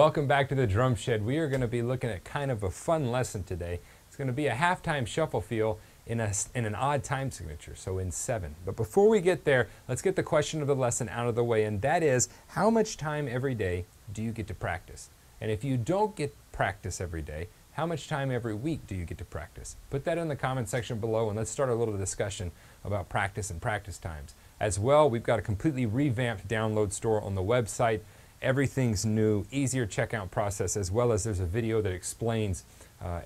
welcome back to the Drum Shed. We are going to be looking at kind of a fun lesson today. It's going to be a halftime shuffle feel in an odd time signature, so in 7. But before we get there, let's get the question of the lesson out of the way, and that is, how much time every day do you get to practice? And if you don't get practice every day, how much time every week do you get to practice? Put that in the comment section below, and let's start a little discussion about practice and practice times. As well, we've got a completely revamped download store on the website. Everything's new, easier checkout process, as well as there's a video that explains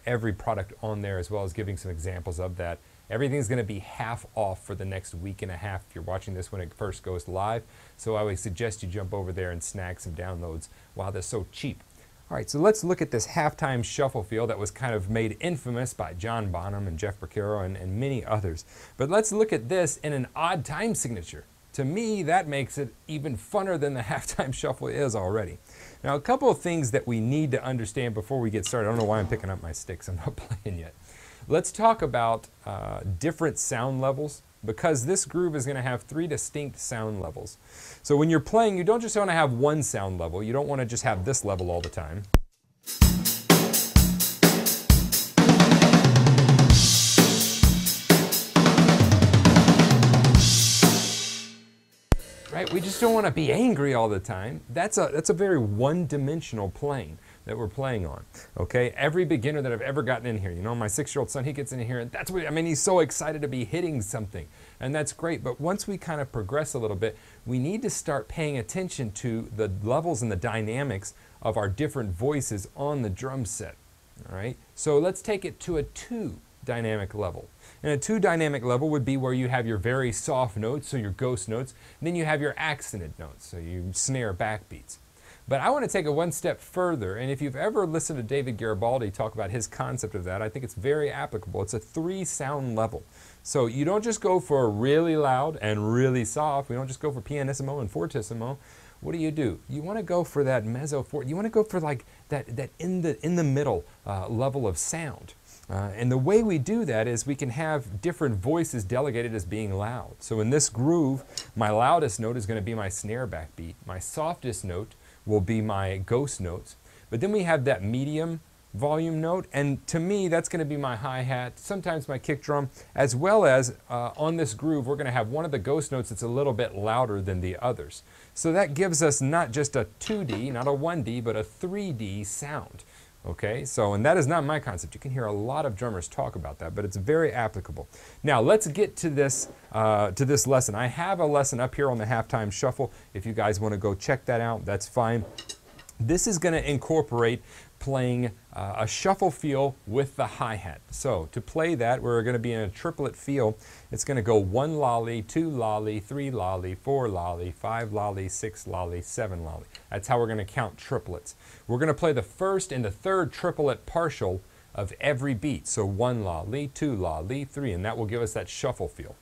every product on there, as well as giving some examples of that. Everything's going to be half off for the next week and a half if you're watching this when it first goes live. So I would suggest you jump over there and snag some downloads while they're so cheap. All right, so let's look at this halftime shuffle feel that was kind of made infamous by John Bonham and Jeff Porcaro and many others. But let's look at this in an odd time signature. To me, that makes it even funner than the halftime shuffle is already. Now, a couple of things that we need to understand before we get started. I don't know why I'm picking up my sticks. I'm not playing yet. Let's talk about different sound levels, because this groove is going to have 3 distinct sound levels. So when you're playing, you don't just want to have one sound level. You don't want to just have this level all the time. Right? We just don't want to be angry all the time. That's a very one-dimensional plane that we're playing on. Okay? Every beginner that I've ever gotten in here, you know, my 6-year-old son, he gets in here and that's what, I mean, he's so excited to be hitting something. And that's great. But once we kind of progress a little bit, we need to start paying attention to the levels and the dynamics of our different voices on the drum set. All right? So let's take it to a 2 dynamic level. And a 2 dynamic level would be where you have your very soft notes, so your ghost notes, and then you have your accented notes, so you snare backbeats. But I want to take it one step further, and if you've ever listened to David Garibaldi talk about his concept of that, I think it's very applicable. It's a 3 sound level. So you don't just go for really loud and really soft. We don't just go for pianissimo and fortissimo. What do? You want to go for that mezzo forte. You want to go for like that in the middle level of sound. And the way we do that is we can have different voices delegated as being loud. So in this groove, my loudest note is going to be my snare backbeat. My softest note will be my ghost notes. But then we have that medium volume note, and to me that's going to be my hi-hat, sometimes my kick drum, as well as on this groove we're going to have one of the ghost notes that's a little bit louder than the others. So that gives us not just a 2D, not a 1D, but a 3D sound. Okay, so, and that is not my concept. You can hear a lot of drummers talk about that, but it's very applicable. Now, let's get to this lesson. I have a lesson up here on the halftime shuffle. If you guys want to go check that out, that's fine. This is going to incorporate playing a shuffle feel with the hi-hat. So to play that, we're going to be in a triplet feel. It's going to go 1 lolly, 2 lolly, 3 lolly, 4 lolly, 5 lolly, 6 lolly, 7 lolly. That's how we're going to count triplets. We're going to play the first and the third triplet partial of every beat. So 1 lolly, 2 lolly, 3, and that will give us that shuffle feel.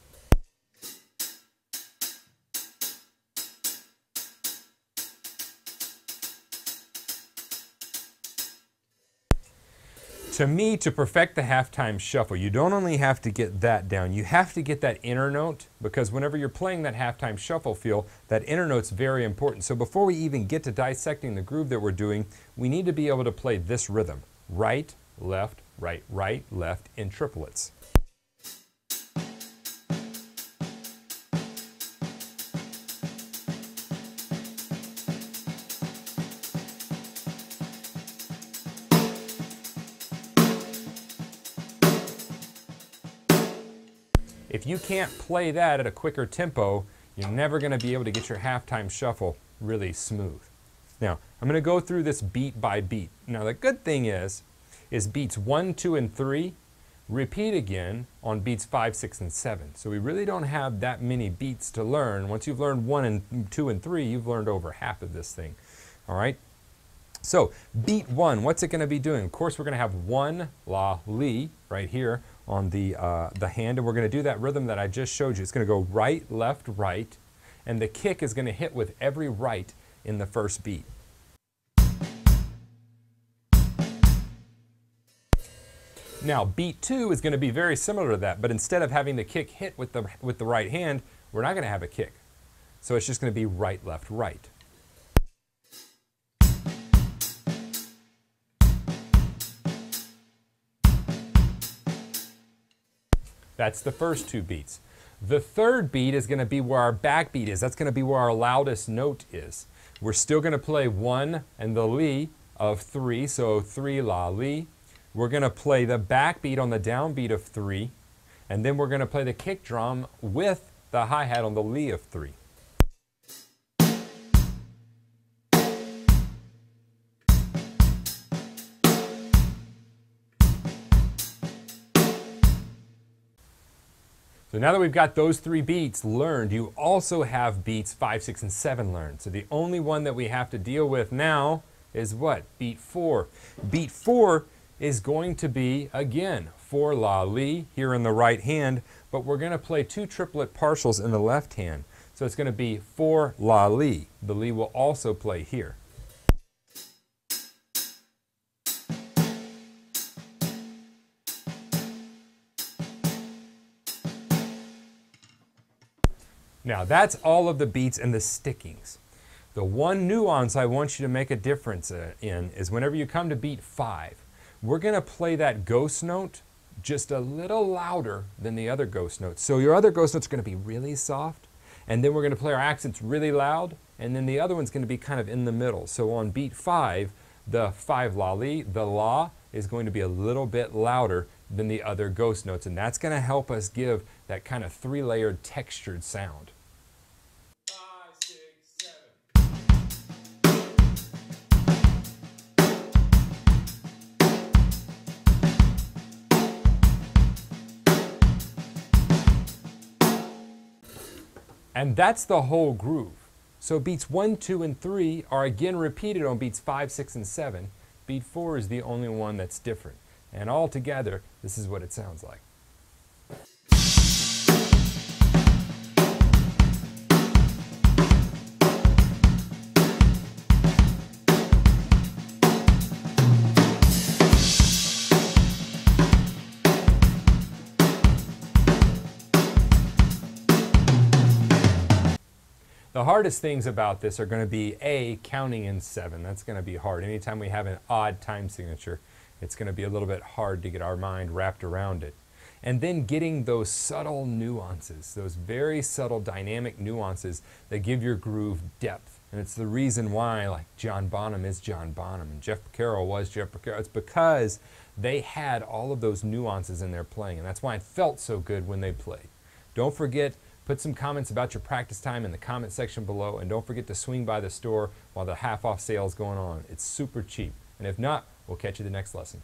To me, to perfect the halftime shuffle, you don't only have to get that down, you have to get that inner note, because whenever you're playing that halftime shuffle feel, that inner note's very important. So before we even get to dissecting the groove that we're doing, we need to be able to play this rhythm. Right, left, left in triplets. If you can't play that at a quicker tempo, you're never going to be able to get your halftime shuffle really smooth. Now, I'm going to go through this beat by beat. Now, the good thing is beats 1, 2, and 3 repeat again on beats 5, 6, and 7. So we really don't have that many beats to learn. Once you've learned 1 and 2 and 3, you've learned over half of this thing. All right? So, beat 1, what's it going to be doing? Of course, we're going to have 1 la li right here on the hand, and we're going to do that rhythm that I just showed you. It's going to go right, left, right, and the kick is going to hit with every right in the first beat. Now, beat 2 is going to be very similar to that, but instead of having the kick hit with the right hand, we're not going to have a kick. So it's just going to be right, left, right. That's the first two beats. The third beat is going to be where our backbeat is. That's going to be where our loudest note is. We're still going to play 1 and the li of 3, so 3 la li. We're going to play the backbeat on the downbeat of 3, and then we're going to play the kick drum with the hi-hat on the li of 3. So now that we've got those 3 beats learned, you also have beats 5, 6, and 7 learned. So the only one that we have to deal with now is what? Beat 4. Beat 4 is going to be, again, 4 la li here in the right hand, but we're going to play 2 triplet partials in the left hand. So it's going to be 4 la li. The li will also play here. Now that's all of the beats and the stickings. The one nuance I want you to make a difference in is whenever you come to beat 5, we're going to play that ghost note just a little louder than the other ghost notes. So your other ghost notes are going to be really soft, and then we're going to play our accents really loud, and then the other one's going to be kind of in the middle. So on beat 5, the 5 la li, the la is going to be a little bit louder than the other ghost notes, and that's going to help us give that kind of 3-layered textured sound. 5, 6, 7. And that's the whole groove. So beats 1, 2, and 3 are again repeated on beats 5, 6, and 7. Beat 4 is the only one that's different. And all together, this is what it sounds like. The hardest things about this are going to be A, counting in 7. That's going to be hard. Anytime we have an odd time signature, it's going to be a little bit hard to get our mind wrapped around it. And then getting those subtle nuances, those very subtle dynamic nuances that give your groove depth. And it's the reason why, like, John Bonham is John Bonham and Jeff Porcaro was Jeff Porcaro. It's because they had all of those nuances in their playing, and that's why it felt so good when they played. Don't forget, put some comments about your practice time in the comment section below, and don't forget to swing by the store while the half-off sale is going on. It's super cheap. And if not, we'll catch you the next lesson.